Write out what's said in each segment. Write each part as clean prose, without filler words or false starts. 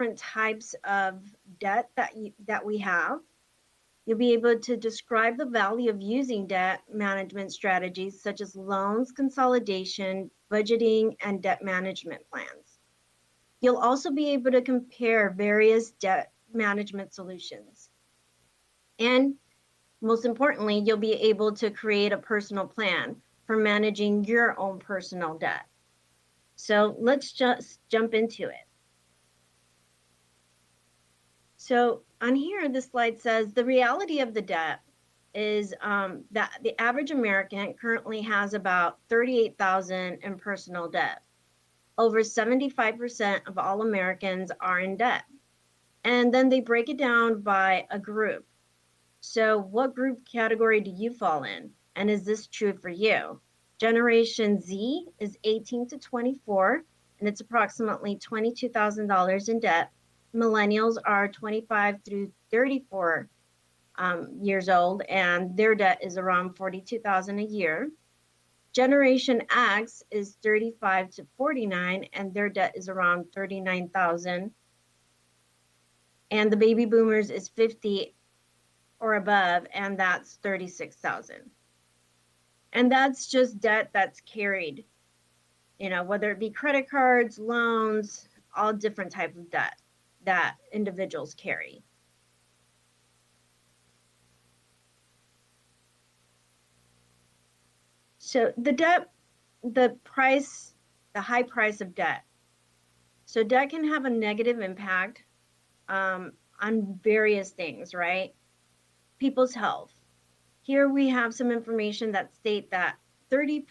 different types of debt that we have. You'll be able to describe the value of using debt management strategies such as loans, consolidation, budgeting, and debt management plans. You'll also be able to compare various debt management solutions. And most importantly, you'll be able to create a personal plan for managing your own personal debt. So let's just jump into it. So on here, the slide says the reality of the debt is that the average American currently has about $38,000 in personal debt. Over 75% of all Americans are in debt. And then they break it down by a group. So what group category do you fall in? And is this true for you? Generation Z is 18 to 24, and it's approximately $22,000 in debt. Millennials are 25 through 34 years old, and their debt is around $42,000 a year. Generation X is 35 to 49, and their debt is around $39,000. And the baby boomers is 50 or above, and that's $36,000. And that's just debt that's carried, whether it be credit cards, loans, all different type of debt that individuals carry. So the high price of debt. So debt can have a negative impact on various things, right? People's health. Here we have some information that state that 31%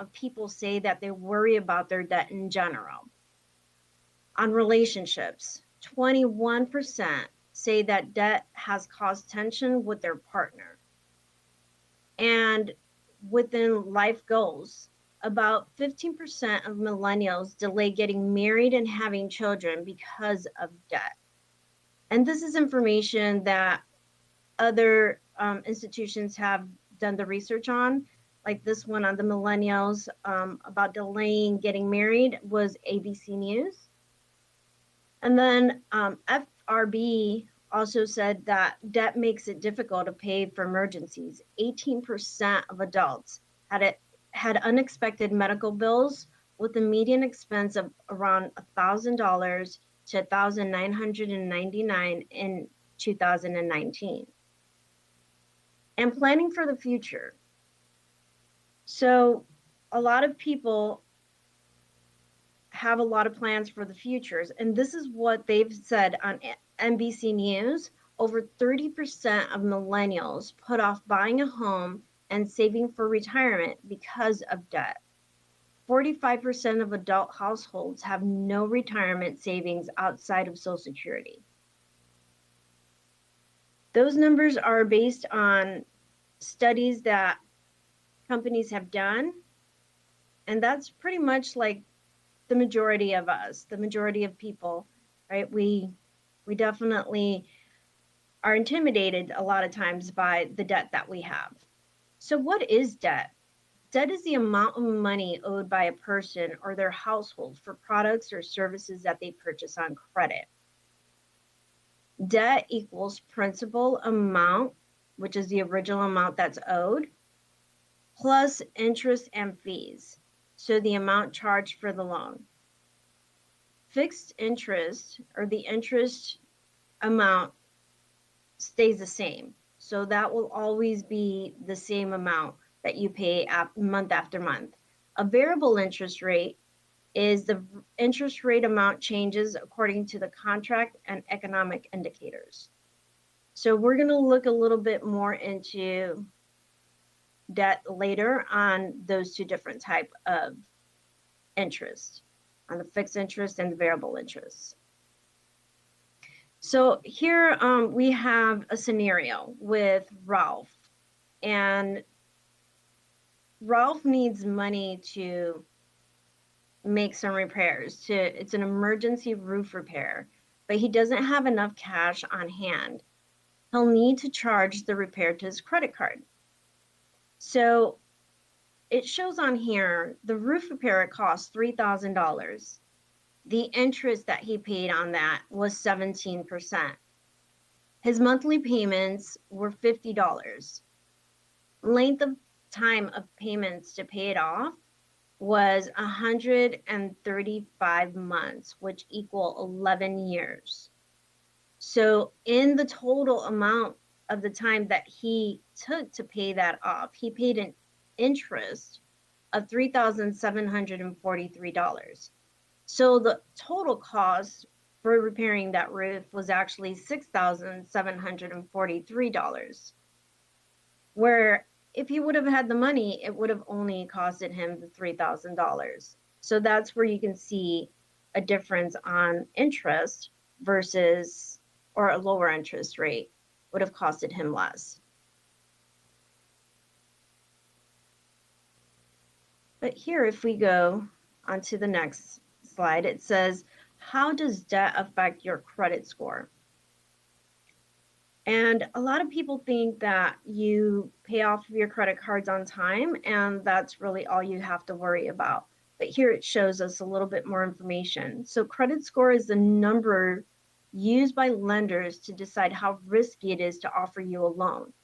of people say that they worry about their debt in general. On relationships, 21% say that debt has caused tension with their partner. And within life goals, about 15% of millennials delay getting married and having children because of debt. And this is information that other institutions have done the research on, like this one on the millennials about delaying getting married was ABC News. And then FRB also said that debt makes it difficult to pay for emergencies. 18% of adults had unexpected medical bills with a median expense of around $1,000 to $1,999 in 2019. And planning for the future. So a lot of people have a lot of plans for the futures, and this is what they've said on NBC News. Over 30% of millennials put off buying a home and saving for retirement because of debt. 45% of adult households have no retirement savings outside of Social Security. Those numbers are based on studies that companies have done, and that's pretty much like the majority of us, the majority of people, right? We definitely are intimidated a lot of times by the debt that we have. So what is debt? Debt is the amount of money owed by a person or their household for products or services that they purchase on credit. Debt equals principal amount, which is the original amount that's owed, plus interest and fees, so the amount charged for the loan. Fixed interest, or the interest amount, stays the same. So that will always be the same amount that you pay month after month. A variable interest rate is the interest rate amount changes according to the contract and economic indicators. So we're going to look a little bit more into debt later on those two different type of interest, on the fixed interest and the variable interest. So here we have a scenario with Ralph, and Ralph needs money to make some repairs. It's an emergency roof repair, but he doesn't have enough cash on hand. He'll need to charge the repair to his credit card. So it shows on here, the roof repair costs $3,000. the interest that he paid on that was 17%. His monthly payments were $50. Length of time of payments to pay it off was 135 months, which equal 11 years. So in the total amount of the time that he took to pay that off, he paid an interest of $3,743. So the total cost for repairing that roof was actually $6,743. Where if he would have had the money, it would have only costed him the $3,000. So that's where you can see a difference on interest versus, or a lower interest rate would have costed him less. But here, if we go onto the next slide, it says, how does debt affect your credit score? And a lot of people think that you pay off your credit cards on time, and that's really all you have to worry about. But here it shows us a little bit more information. So credit score is the number used by lenders to decide how risky it is to offer you a loan.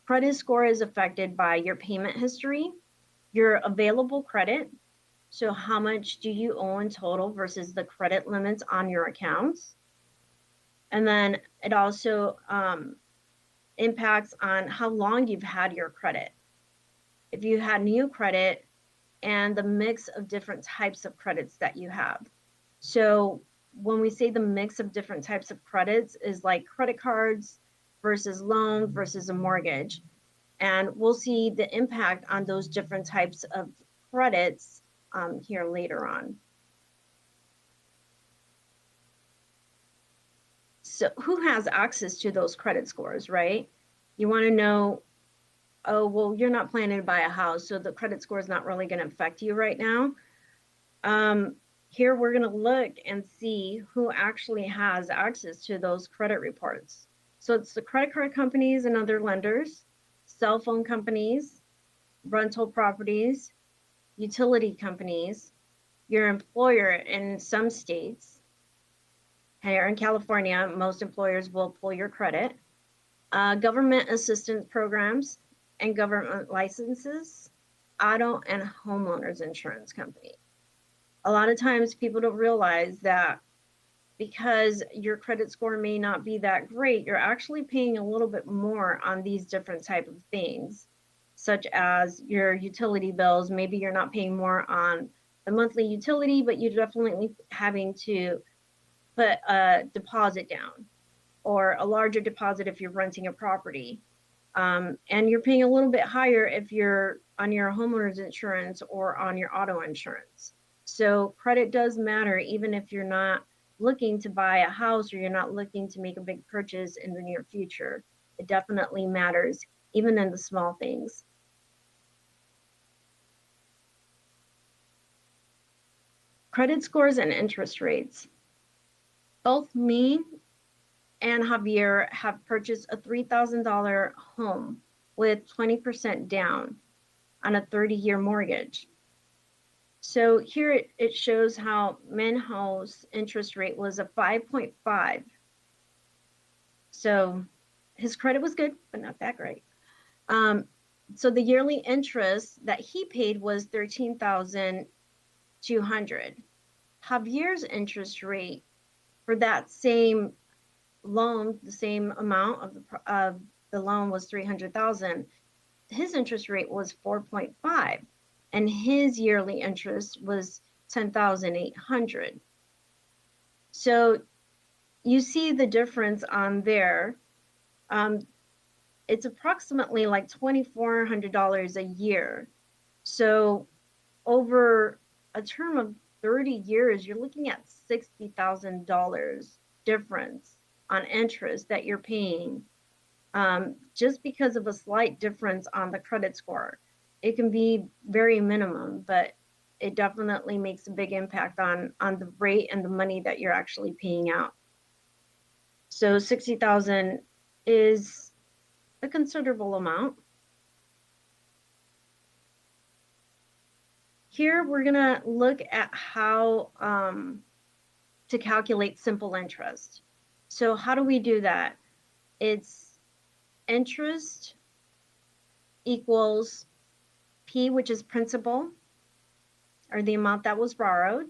Credit score is affected by your payment history, your available credit, so how much do you owe in total versus the credit limits on your accounts. And then it also impacts on how long you've had your credit. If you had new credit and the mix of different types of credits that you have. So when we say the mix of different types of credits is like credit cards versus loan versus a mortgage. And we'll see the impact on those different types of credits here later on. So who has access to those credit scores, right? You want to know, oh, well, you're not planning to buy a house, so the credit score is not really going to affect you right now. Here we're going to look and see who actually has access to those credit reports. So it's the credit card companies and other lenders, cell phone companies, rental properties, utility companies, your employer in some states. Here in California, most employers will pull your credit, government assistance programs and government licenses, auto and homeowners insurance company. A lot of times people don't realize that because your credit score may not be that great, you're actually paying a little bit more on these different type of things, such as your utility bills. Maybe you're not paying more on the monthly utility, but you're definitely having to put a deposit down or a larger deposit if you're renting a property. And you're paying a little bit higher if you're on your homeowner's insurance or on your auto insurance. So credit does matter, even if you're not looking to buy a house or you're not looking to make a big purchase in the near future. It definitely matters, even in the small things. Credit scores and interest rates. Both me and Javier have purchased a $3,000 home with 20% down on a 30-year mortgage. So here it shows how Minho's interest rate was a 5.5. So his credit was good, but not that great. So the yearly interest that he paid was $13,200. Javier's interest rate for that same loan, the same amount of the loan was $300,000. His interest rate was 4.5, and his yearly interest was $10,800. So you see the difference on there. It's approximately like $2,400 a year. So over a term of 30 years, you're looking at $60,000 difference on interest that you're paying, just because of a slight difference on the credit score. It can be very minimum, but it definitely makes a big impact on the rate and the money that you're actually paying out. So 60,000 is a considerable amount. Here we're gonna look at how to calculate simple interest. So how do we do that? It's interest equals P, which is principal, or the amount that was borrowed,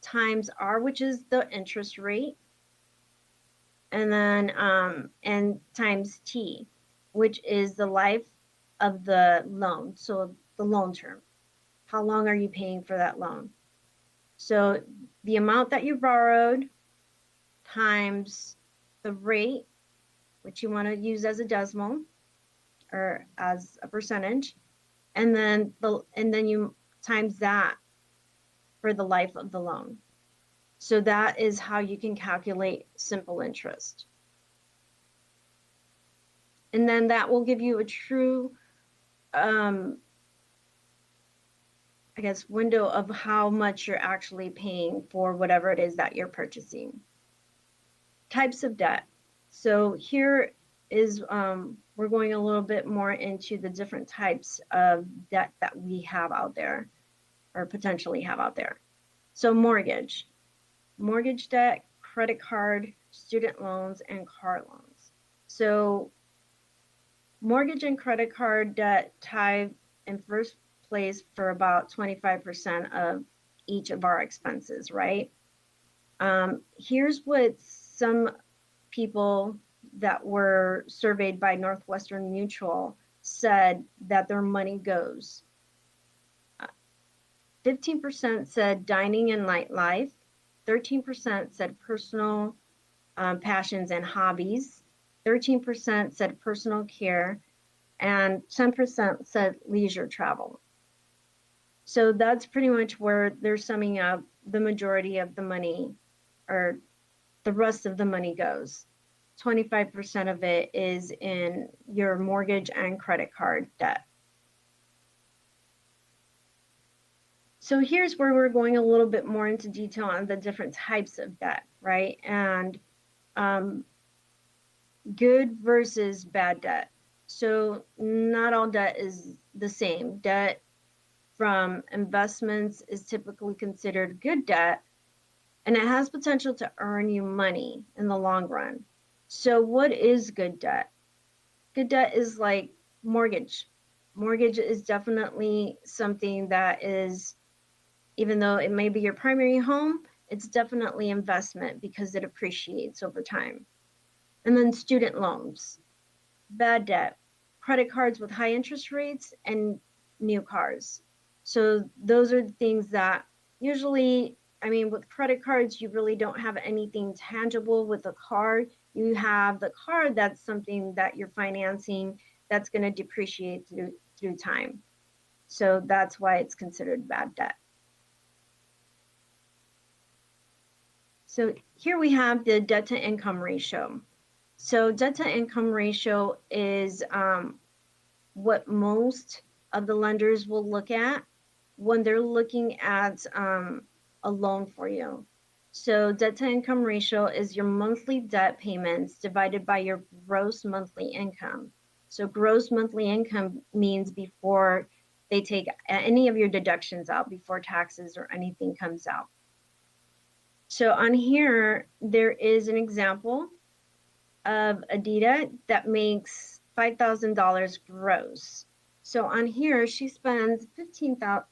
times R, which is the interest rate, and then and times T, which is the life of the loan. So the loan term. How long are you paying for that loan? So the amount that you borrowed times the rate, which you want to use as a decimal or as a percentage, and then you times that for the life of the loan. So that is how you can calculate simple interest. And then that will give you a true, I guess, window of how much you're actually paying for whatever it is that you're purchasing. Types of debt. So here is, we're going a little bit more into the different types of debt that we have out there, or potentially have out there. So mortgage debt, credit card, student loans, and car loans. So mortgage and credit card debt tie in first place for about 25% of each of our expenses, right? Here's what some people that were surveyed by Northwestern Mutual said that their money goes. 15% said dining and nightlife, 13% said personal passions and hobbies, 13% said personal care, and 10% said leisure travel. So that's pretty much where they're summing up the majority of the money, or the rest of the money goes. 25% of it is in your mortgage and credit card debt. So here's where we're going a little bit more into detail on the different types of debt, right? And good versus bad debt. So not all debt is the same. Debt from investments is typically considered good debt, and it has potential to earn you money in the long run. So what is good debt? Good debt is like mortgage. Mortgage is definitely something that is, even though it may be your primary home, it's definitely investment because it appreciates over time. And then student loans, bad debt, credit cards with high interest rates, and new cars. So those are things that usually, I mean, with credit cards, you really don't have anything tangible. With a card, you have the card, that's something that you're financing that's going to depreciate through time. So that's why it's considered bad debt. So here we have the debt to income ratio. So debt to income ratio is what most of the lenders will look at when they're looking at a loan for you. So debt to income ratio is your monthly debt payments divided by your gross monthly income. So gross monthly income means before they take any of your deductions out, before taxes or anything comes out. So on here, there is an example of Adita that makes $5,000 gross. So on here, she spends 15%,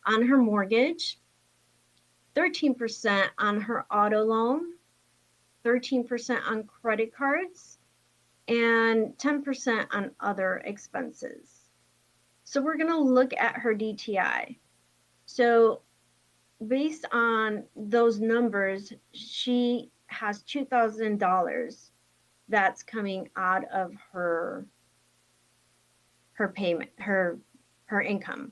on her mortgage, 13% on her auto loan, 13% on credit cards, and 10% on other expenses. So we're going to look at her DTI. So based on those numbers, she has $2,000 that's coming out of her payment, her income.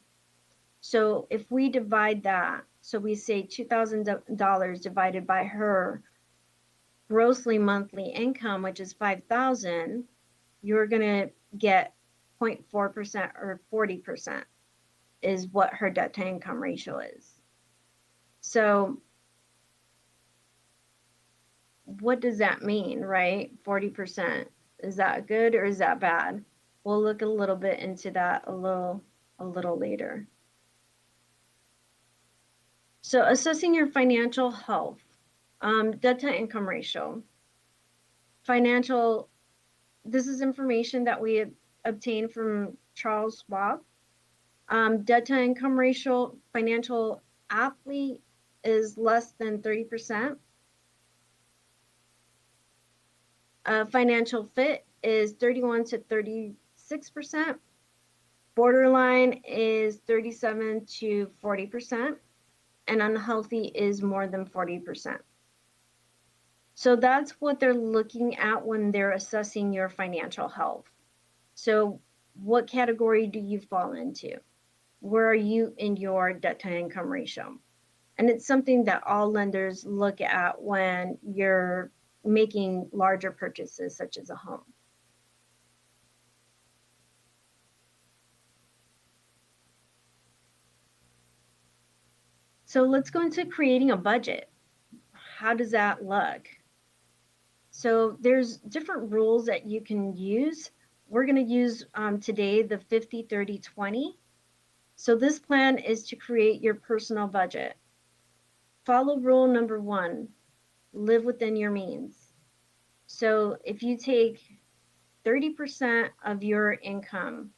So if we divide that, so we say $2,000 divided by her grossly monthly income, which is $5,000, you're gonna get 0.4% or 40% is what her debt to income ratio is. So what does that mean, right? 40%. Is that good or is that bad? We'll look a little bit into that a little later. So assessing your financial health, debt to income ratio, financial, this is information that we obtained from Charles Schwab. Debt to income ratio, financial athlete is less than 30%. Financial fit is 31 to 36%. Borderline is 37 to 40%. And unhealthy is more than 40%. So that's what they're looking at when they're assessing your financial health. So what category do you fall into? Where are you in your debt to income ratio? And it's something that all lenders look at when you're making larger purchases, such as a home. So let's go into creating a budget. How does that look? So there's different rules that you can use. We're going to use today the 50-30-20. So this plan is to create your personal budget. Follow rule number 1, live within your means. So if you take 30% of your income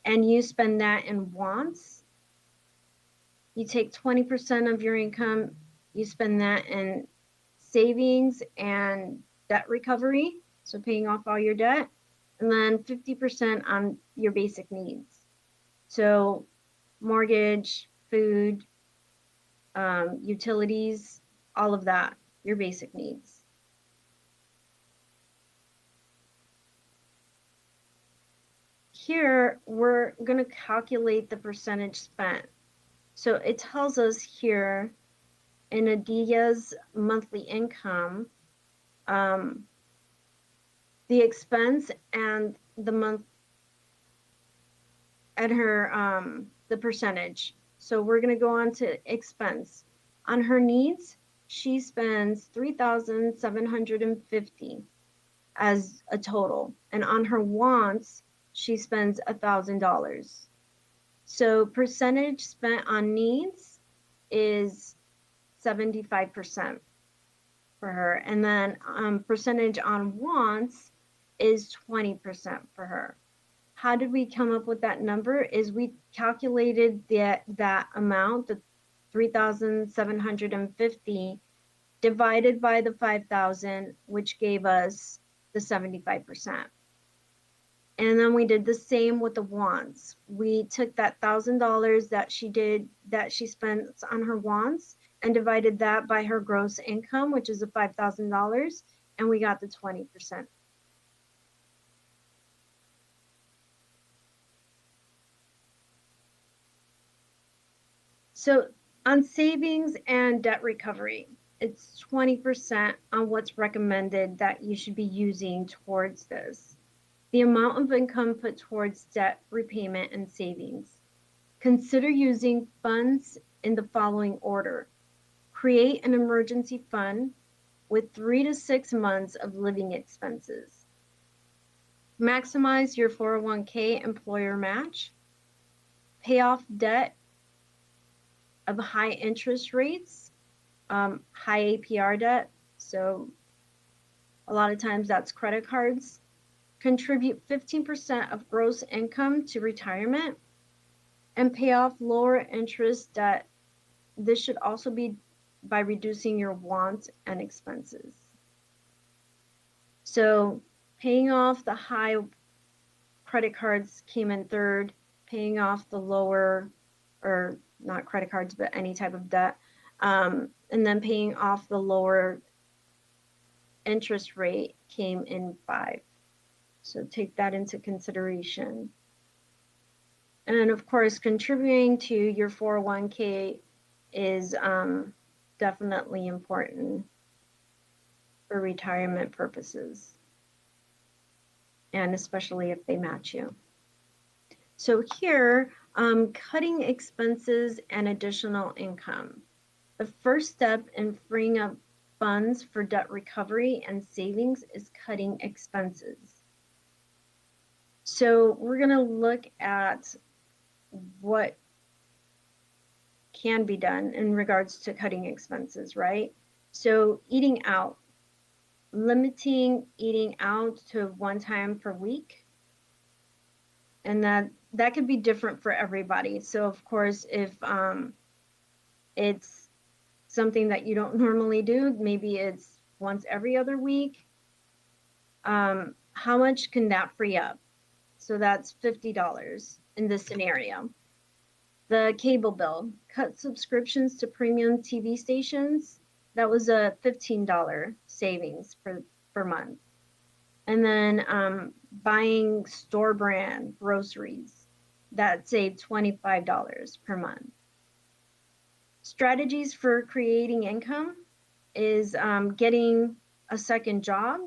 and you spend that in wants, you take 20% of your income, you spend that in savings and debt recovery, so paying off all your debt, and then 50% on your basic needs. So mortgage, food, utilities, all of that, your basic needs. Here, we're going to calculate the percentage spent. So it tells us here in Adia's monthly income, the expense and the month at her, the percentage. So we're going to go on to expense. On her needs, she spends $3,750 as a total. And on her wants, she spends $1,000. So percentage spent on needs is 75% for her. And then percentage on wants is 20% for her. How did we come up with that number? Is we calculated that amount, the 3,750 divided by the 5,000, which gave us the 75%. And then we did the same with the wants. We took that $1,000 that she spent on her wants and divided that by her gross income, which is the $5,000, and we got the 20%. So on savings and debt recovery, it's 20% on what's recommended that you should be using towards this. The amount of income put towards debt repayment and savings. Consider using funds in the following order. Create an emergency fund with 3 to 6 months of living expenses. Maximize your 401k employer match. Pay off debt of high interest rates, high APR debt. So a lot of times that's credit cards. Contribute 15% of gross income to retirement and pay off lower interest debt. This should also be by reducing your wants and expenses. So paying off the high credit cards came in third, paying off the lower, or not credit cards, but any type of debt, and then paying off the lower interest rate came in 5. So take that into consideration. And then of course, contributing to your 401k is definitely important for retirement purposes, and especially if they match you. So here, cutting expenses and additional income. The first step in freeing up funds for debt recovery and savings is cutting expenses. So we're going to look at what can be done in regards to cutting expenses, right? So eating out, limiting eating out to one time per week, and that could be different for everybody. So of course, if it's something that you don't normally do, maybe it's once every other week. How much can that free up? So that's $50 in this scenario. The cable bill, cut subscriptions to premium TV stations. That was a $15 savings per month. And then buying store brand groceries, that saved $25 per month. Strategies for creating income is getting a second job,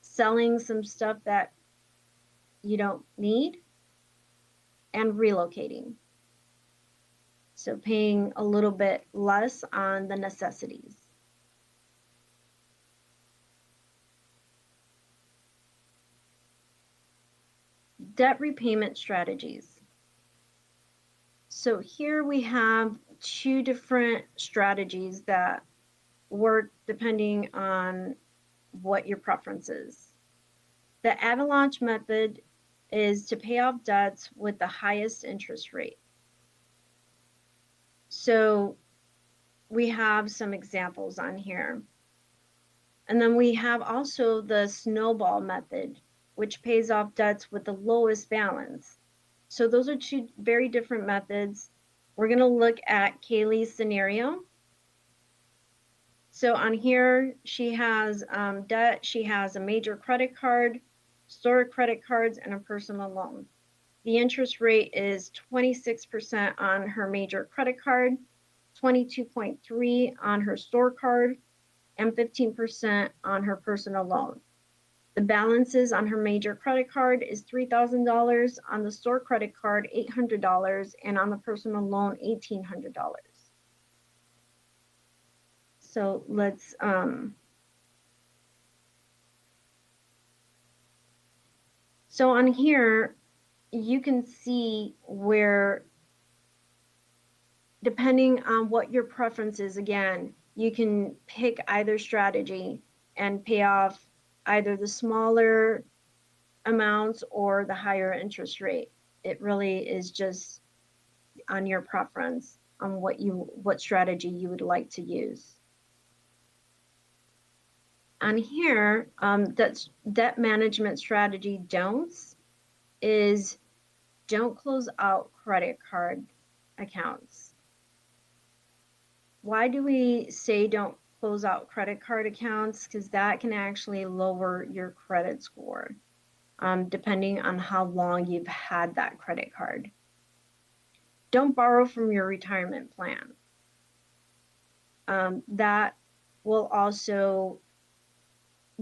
selling some stuff that you don't need, and relocating. So paying a little bit less on the necessities. Debt repayment strategies. So here we have two different strategies that work depending on what your preference is. The avalanche method is to pay off debts with the highest interest rate. So we have some examples on here. And then we have also the snowball method, which pays off debts with the lowest balance. So those are two very different methods. We're going to look at Kaylee's scenario. So on here, she has debt. She has a major credit card, store credit cards, and a personal loan. The interest rate is 26% on her major credit card, 22.3% on her store card, and 15% on her personal loan. The balances on her major credit card is $3,000, on the store credit card $800, and on the personal loan $1,800. So let's so on here you can see where, depending on what your preference is, again, you can pick either strategy and pay off either the smaller amounts or the higher interest rate. It really is just on your preference on what strategy you would like to use. On here, that's debt management strategy don'ts is don't close out credit card accounts. Why do we say don't close out credit card accounts? Because that can actually lower your credit score, depending on how long you've had that credit card. Don't borrow from your retirement plan. That will also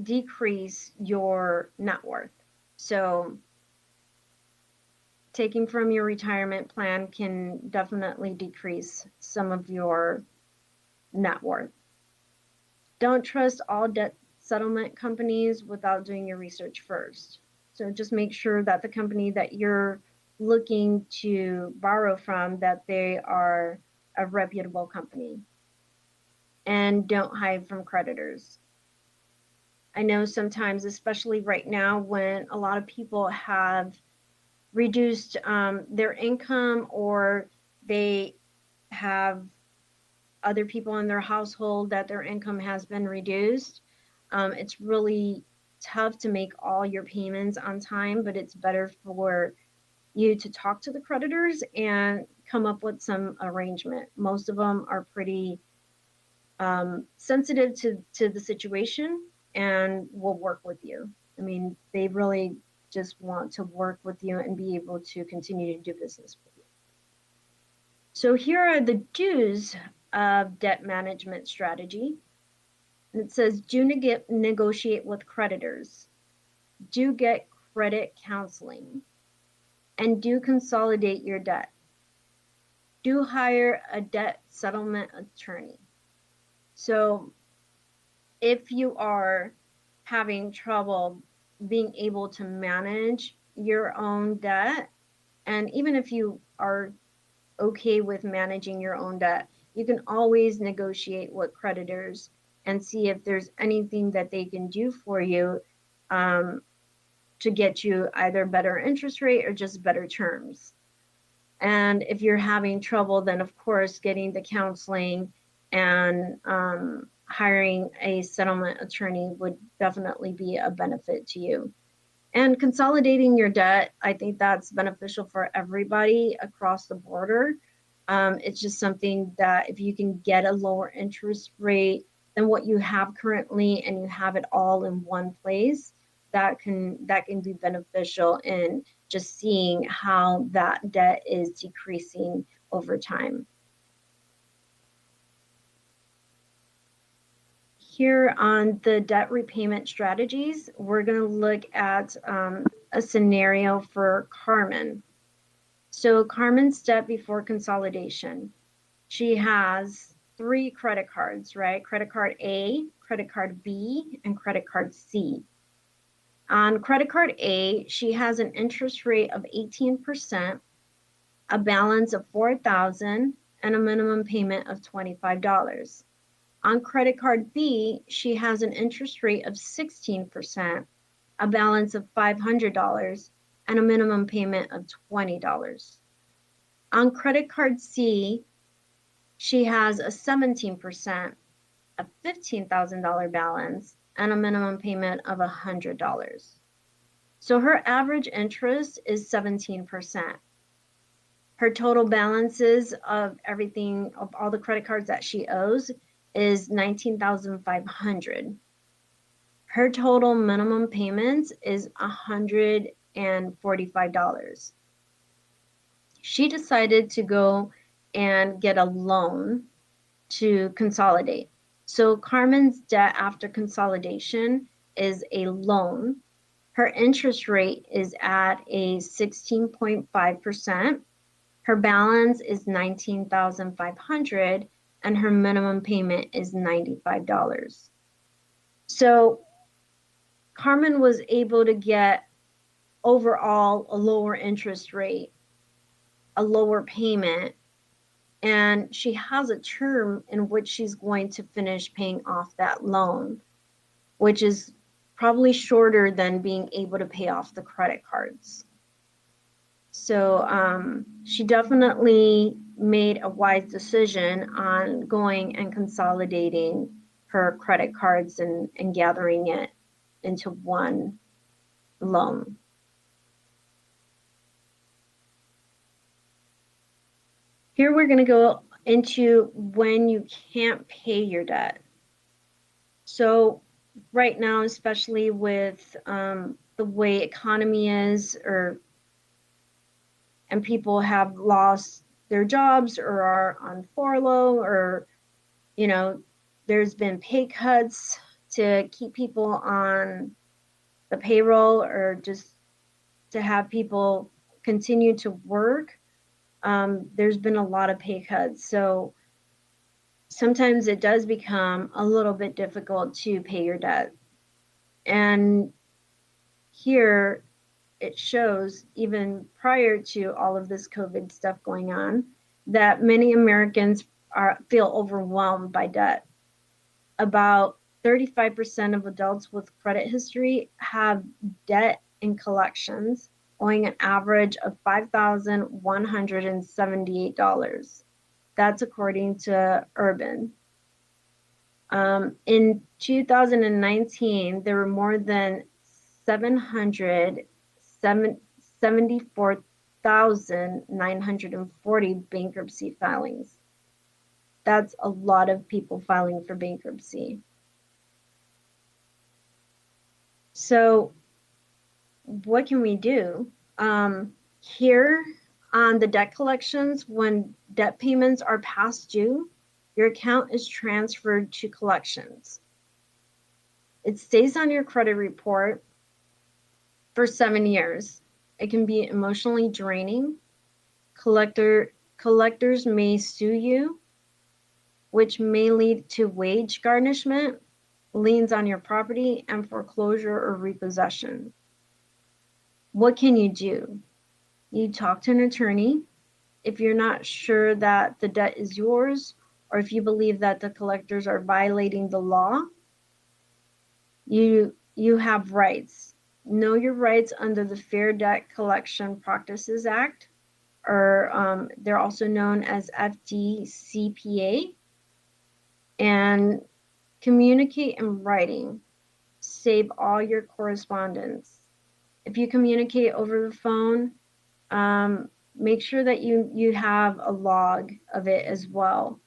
decrease your net worth. So taking from your retirement plan can definitely decrease some of your net worth. Don't trust all debt settlement companies without doing your research first. So just make sure that the company that you're looking to borrow from, that they are a reputable company. And don't hide from creditors. I know sometimes, especially right now, when a lot of people have reduced their income, or they have other people in their household that their income has been reduced, it's really tough to make all your payments on time, but it's better for you to talk to the creditors and come up with some arrangement. Most of them are pretty sensitive to the situation and will work with you. I mean, they really just want to work with you and be able to continue to do business with you. So here are the do's of debt management strategy. And it says, do negotiate with creditors, do get credit counseling, and do consolidate your debt. Do hire a debt settlement attorney. So if you are having trouble being able to manage your own debt, and even if you are okay with managing your own debt, you can always negotiate with creditors and see if there's anything that they can do for you um, to get you either better interest rate or just better terms. And if you're having trouble, then of course, getting the counseling and hiring a settlement attorney would definitely be a benefit to you. And consolidating your debt, I think that's beneficial for everybody across the border. It's just something that if you can get a lower interest rate than what you have currently and you have it all in one place, that can be beneficial in just seeing how that debt is decreasing over time. Here on the debt repayment strategies, we're going to look at a scenario for Carmen. So Carmen's debt before consolidation. She has 3 credit cards, right? Credit card A, credit card B, and credit card C. On credit card A, she has an interest rate of 18%, a balance of $4,000, and a minimum payment of $25. On credit card B, she has an interest rate of 16%, a balance of $500, and a minimum payment of $20. On credit card C, she has a 17%, a $15,000 balance, and a minimum payment of $100. So her average interest is 17%. Her total balances of everything, of all the credit cards that she owes, is $19,500. Her total minimum payments is $145. She decided to go and get a loan to consolidate. So Carmen's debt after consolidation is a loan. Her interest rate is at a 16.5%. Her balance is $19,500 and her minimum payment is $95. So Carmen was able to get overall a lower interest rate, a lower payment, and she has a term in which she's going to finish paying off that loan, which is probably shorter than being able to pay off the credit cards. So she definitely made a wise decision on going and consolidating her credit cards and gathering it into one loan. Here we're going to go into when you can't pay your debt. So right now, especially with the way economy is, and people have lost their jobs or are on furlough, or there's been pay cuts to keep people on the payroll or just to have people continue to work. There's been a lot of pay cuts, so sometimes it does become a little bit difficult to pay your debt. And here it shows, even prior to all of this COVID stuff going on, that many Americans feel overwhelmed by debt. About 35% of adults with credit history have debt in collections, owing an average of $5,178. That's according to Urban. In 2019, there were more than 774,940 bankruptcy filings. That's a lot of people filing for bankruptcy. So what can we do? Here on the debt collections, when debt payments are past due, your account is transferred to collections. It stays on your credit report for 7 years. It can be emotionally draining. Collectors may sue you, which may lead to wage garnishment, liens on your property, and foreclosure or repossession. What can you do? You talk to an attorney. if you're not sure that the debt is yours, or if you believe that the collectors are violating the law, you have rights. Know your rights under the Fair Debt Collection Practices Act, or they're also known as FDCPA, and communicate in writing. Save all your correspondence. If you communicate over the phone, make sure that you have a log of it as well.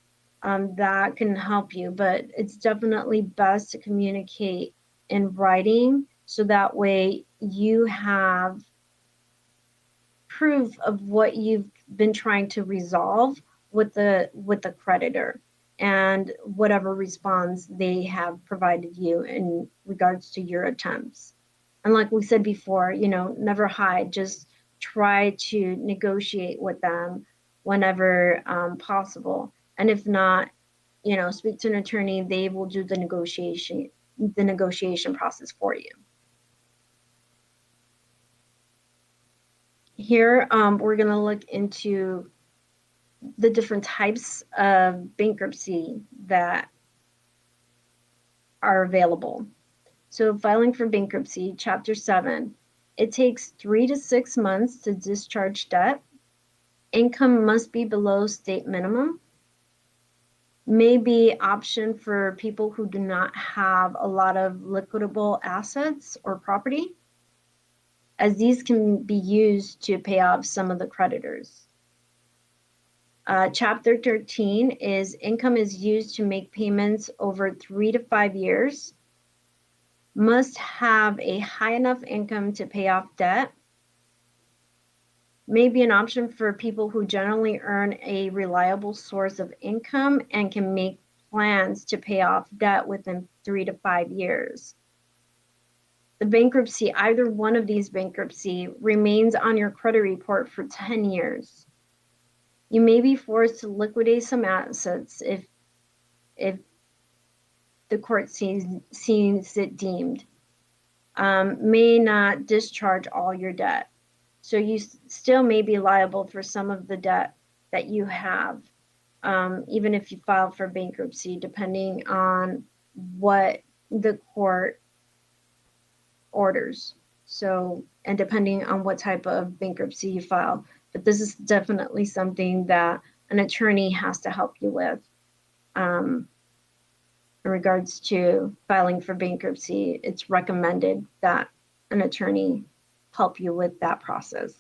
That can help you, but it's definitely best to communicate in writing, so that way you have proof of what you've been trying to resolve with the creditor, and whatever response they have provided you in regards to your attempts. And like we said before, never hide, just try to negotiate with them whenever possible. And if not, speak to an attorney. They will do the negotiation process for you. Here, we're going to look into the different types of bankruptcy that are available. So filing for bankruptcy, Chapter 7, it takes 3 to 6 months to discharge debt. Income must be below state minimum. May be option for people who do not have a lot of liquidable assets or property, as these can be used to pay off some of the creditors. Chapter 13 is income is used to make payments over 3 to 5 years. Must have a high enough income to pay off debt. May be an option for people who generally earn a reliable source of income and can make plans to pay off debt within 3 to 5 years. The bankruptcy, either one of these bankruptcy, remains on your credit report for 10 years. You may be forced to liquidate some assets if the court sees it deemed. May not discharge all your debt. So you still may be liable for some of the debt that you have, even if you file for bankruptcy, depending on what the court orders. So, and depending on what type of bankruptcy you file. But this is definitely something that an attorney has to help you with. In regards to filing for bankruptcy, it's recommended that an attorney help you with that process.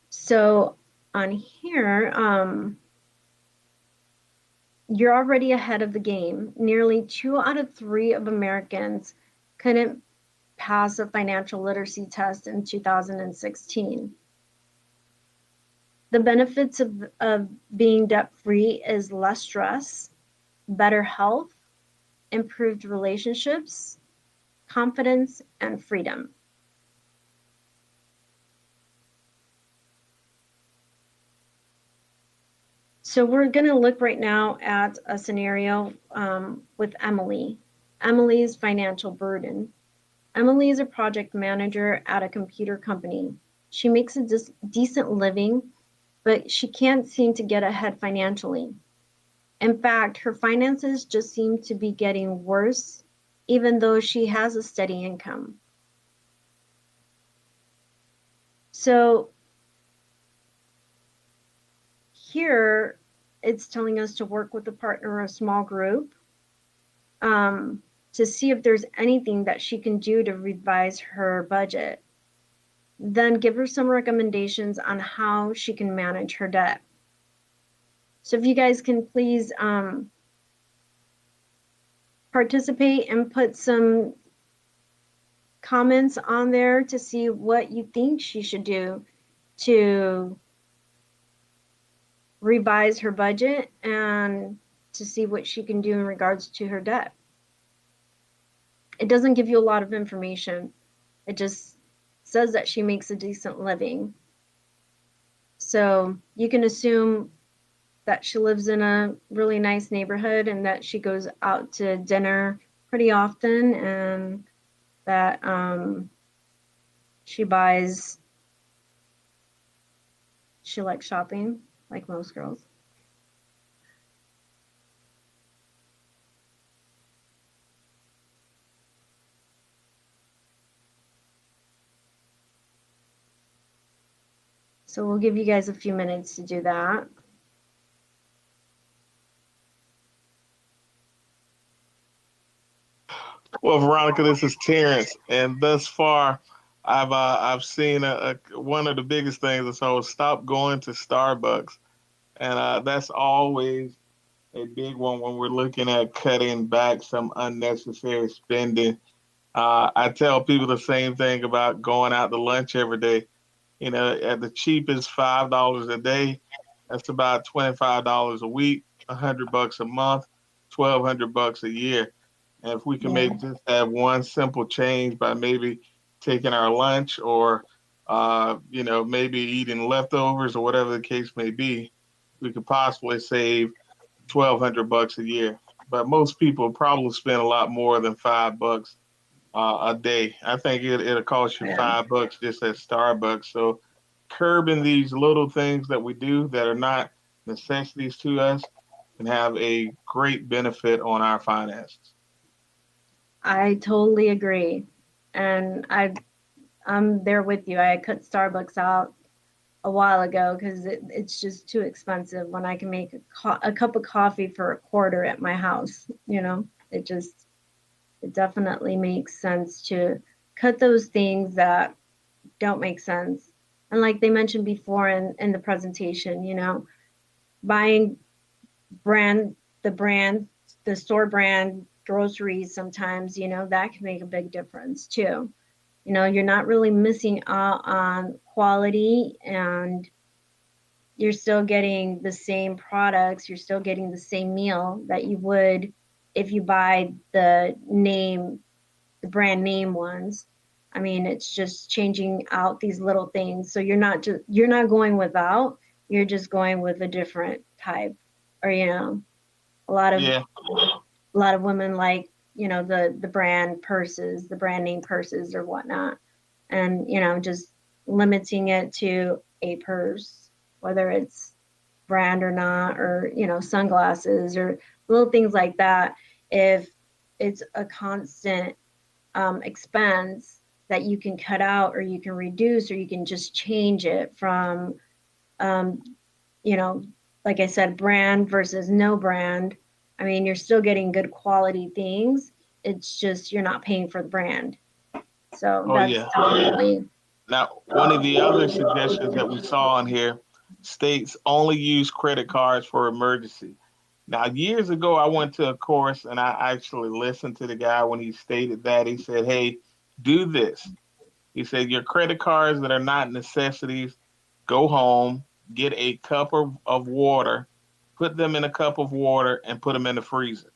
So on here, you're already ahead of the game. Nearly 2 out of 3 of Americans couldn't pass a financial literacy test in 2016. The benefits of being debt-free is less stress, better health, improved relationships, confidence, and freedom. So we're going to look right now at a scenario with Emily. Emily's financial burden. Emily is a project manager at a computer company. She makes a decent living, but she can't seem to get ahead financially. In fact, her finances just seem to be getting worse, even though she has a steady income. So here, it's telling us to work with a partner or a small group to see if there's anything that she can do to revise her budget. Then give her some recommendations on how she can manage her debt. So if you guys can please participate and put some comments on there to see what you think she should do to revise her budget and to see what she can do in regards to her debt. It doesn't give you a lot of information. It just says that she makes a decent living. So you can assume that she lives in a really nice neighborhood and that she goes out to dinner pretty often, and that she buys She likes shopping, like most girls. So we'll give you guys a few minutes to do that. Well, Veronica, this is Terrence, and thus far, I've seen one of the biggest things is so stop going to Starbucks, and that's always a big one when we're looking at cutting back some unnecessary spending. I tell people the same thing about going out to lunch every day. You know, at the cheapest $5 a day, that's about $25 a week, $100 a month, $1,200 a year. And if we can Yeah. make just that one simple change by maybe taking our lunch or, maybe eating leftovers or whatever the case may be, we could possibly save $1,200 a year. But most people probably spend a lot more than $5 a day. I think it'll cost you Yeah. $5 just at Starbucks. So curbing these little things that we do that are not necessities to us can have a great benefit on our finances. I totally agree. And I'm there with you. I cut Starbucks out a while ago because it's just too expensive when I can make a cup of coffee for a quarter at my house. It just, it definitely makes sense to cut those things that don't make sense. And like they mentioned before in the presentation, buying brand, the brand, the store brand groceries sometimes, that can make a big difference too. You're not really missing out on quality, and you're still getting the same products, you're still getting the same meal that you would if you buy the brand name ones. I mean, it's just changing out these little things. So you're not going without, you're just going with a different type. Or, a lot of Yeah, women like, the brand purses, the brand name purses or whatnot. And, just limiting it to a purse, whether it's brand or not, or, sunglasses or little things like that. If it's a constant expense that you can cut out, or you can reduce, or you can just change it from, um, you know, like I said, brand versus no brand. I mean, you're still getting good quality things. It's just you're not paying for the brand. So oh that's yeah. definitely, Now, one of the other suggestions that we saw on here states only use credit cards for emergency. Now, years ago, I went to a course and I actually listened to the guy when he stated that. He said, hey, do this. He said, your credit cards that are not necessities, go home, get a cup of water, put them in a cup of water, and put them in the freezer.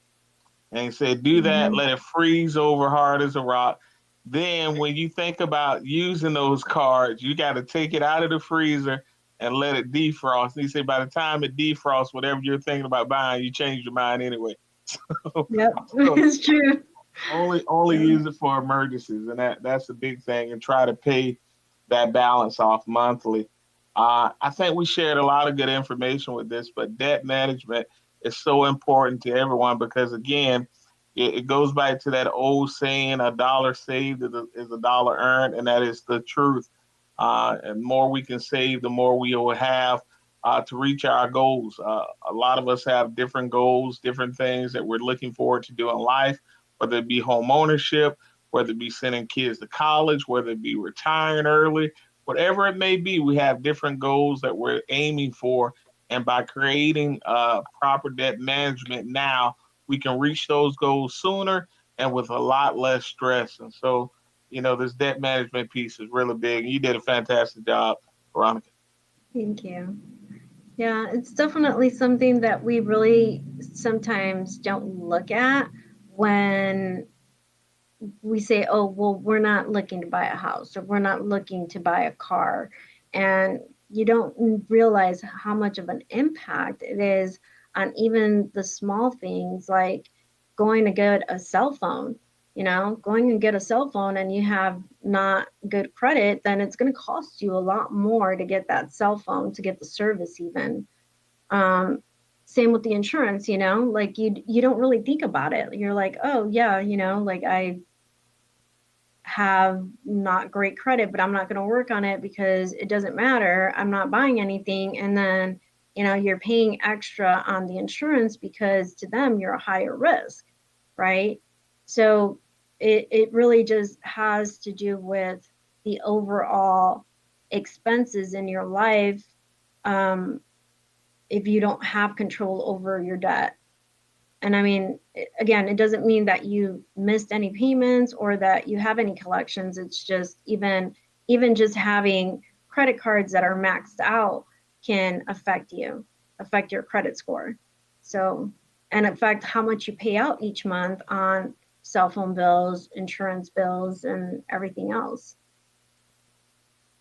And he said, do that, mhm, let it freeze over hard as a rock. Then, when you think about using those cards, you got to take it out of the freezer and let it defrost. And he said, by the time it defrosts, whatever you're thinking about buying, you change your mind anyway. yep, So it's true. only Yeah. use it for emergencies, and that's a big thing. And try to pay that balance off monthly. I think we shared a lot of good information with this, but debt management is so important to everyone because again, it goes back to that old saying: "A dollar saved is a dollar earned," and that is the truth. And the more we can save, the more we will have to reach our goals. A lot of us have different goals, different things that we're looking forward to do in life, whether it be home ownership, whether it be sending kids to college, whether it be retiring early, whatever it may be, we have different goals that we're aiming for. And by creating proper debt management now, we can reach those goals sooner and with a lot less stress. And so, this debt management piece is really big. You did a fantastic job, Veronica. Thank you. Yeah, it's definitely something that we really sometimes don't look at when we say, oh, well, we're not looking to buy a house, or we're not looking to buy a car. And you don't realize how much of an impact it is, on even the small things like going to get a cell phone. going and get a cell phone and you have not good credit, then it's going to cost you a lot more to get that cell phone, to get the service even. Same with the insurance, like you don't really think about it. You're like, oh yeah, like I have not great credit, but I'm not going to work on it because it doesn't matter. I'm not buying anything. And then, you're paying extra on the insurance because to them, you're a higher risk, right? So it really just has to do with the overall expenses in your life, um, if you don't have control over your debt. And I mean, again, it doesn't mean that you missed any payments or that you have any collections. It's just even just having credit cards that are maxed out can affect your credit score. So, and affect how much you pay out each month on cell phone bills, insurance bills, and everything else.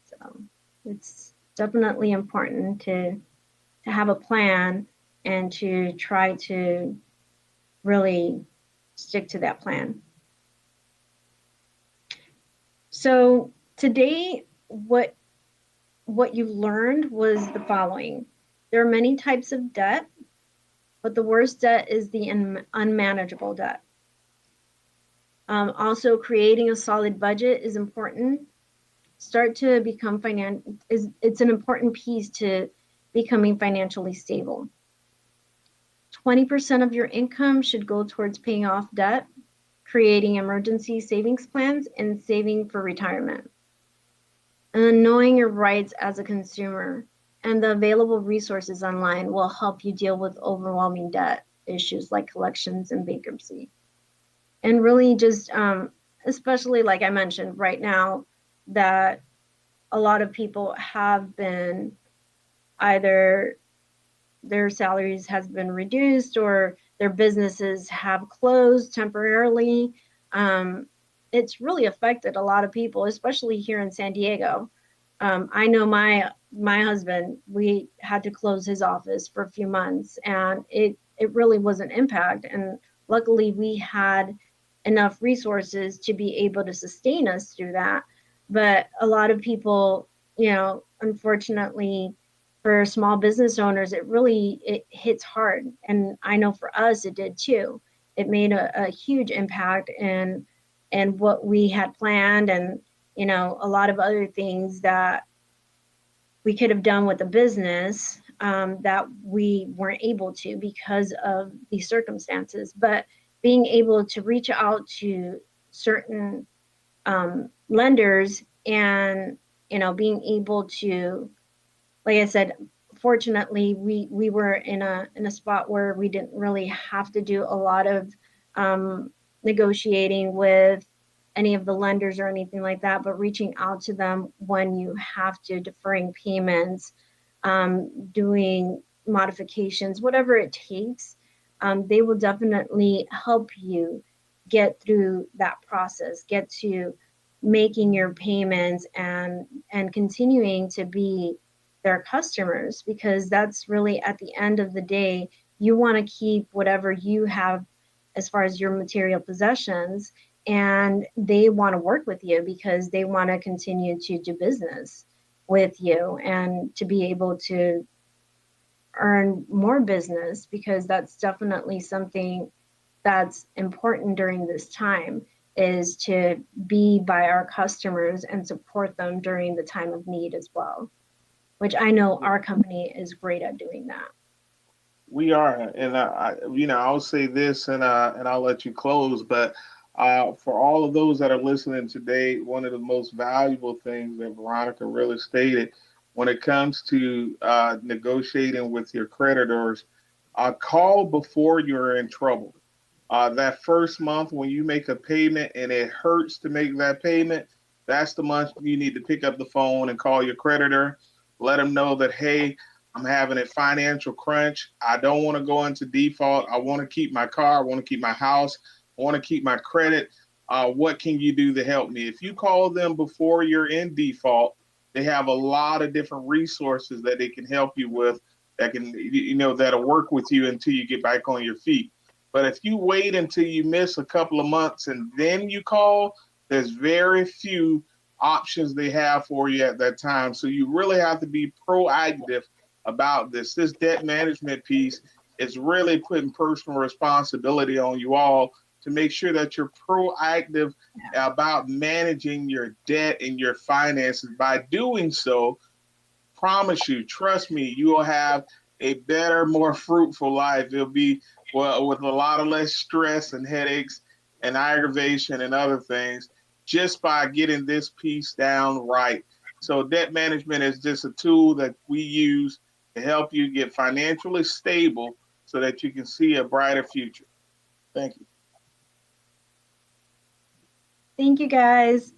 So, it's definitely important to have a plan and to try to really stick to that plan. So today, what you learned was the following. There are many types of debt, but the worst debt is the unmanageable debt. Also, creating a solid budget is important. Start to become it's an important piece to becoming financially stable. 20% of your income should go towards paying off debt, creating emergency savings plans, and saving for retirement. And then knowing your rights as a consumer and the available resources online will help you deal with overwhelming debt issues like collections and bankruptcy. And really just, especially like I mentioned right now, that a lot of people have been either their salaries has been reduced or their businesses have closed temporarily. It's really affected a lot of people, especially here in San Diego. I know my husband, we had to close his office for a few months, and it really was an impact. And luckily, we had enough resources to be able to sustain us through that. But a lot of people, unfortunately, for small business owners, it hits hard. And I know for us, it did too. It made a huge impact in what we had planned, and a lot of other things that we could have done with the business, that we weren't able to because of these circumstances. But being able to reach out to certain lenders, and being able to, like I said, fortunately, we were in a spot where we didn't really have to do a lot of negotiating with any of the lenders or anything like that, but reaching out to them when you have to, deferring payments, doing modifications, whatever it takes. They will definitely help you get through that process, get to making your payments, and continuing to be their customers, because that's really, at the end of the day, you want to keep whatever you have as far as your material possessions, and they want to work with you because they want to continue to do business with you and to be able to earn more business, because that's definitely something that's important during this time, is to be by our customers and support them during the time of need as well, which I know our company is great at doing that. We are, and I'll say this, and I'll let you close. But for all of those that are listening today, one of the most valuable things that Veronica really stated when it comes to negotiating with your creditors, call before you're in trouble. That first month when you make a payment and it hurts to make that payment, that's the month you need to pick up the phone and call your creditor, let them know that, hey, I'm having a financial crunch. I don't want to go into default. I want to keep my car. I want to keep my house. I want to keep my credit. What can you do to help me? If you call them before you're in default, they have a lot of different resources that they can help you with, that can, that'll work with you until you get back on your feet. But if you wait until you miss a couple of months and then you call, there's very few options they have for you at that time. So you really have to be proactive about this. This debt management piece is really putting personal responsibility on you all to make sure that you're proactive about managing your debt and your finances. By doing so, promise you, trust me, you will have a better, more fruitful life. It'll be, well, with a lot of less stress and headaches and aggravation and other things just by getting this piece down right. So, debt management is just a tool that we use to help you get financially stable so that you can see a brighter future. Thank you. Thank you, guys.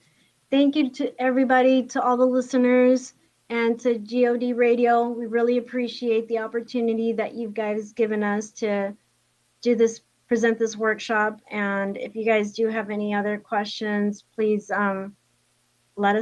Thank you to everybody, to all the listeners, and to GOD Radio. We really appreciate the opportunity that you guys given us to do this, present this workshop. And if you guys do have any other questions, please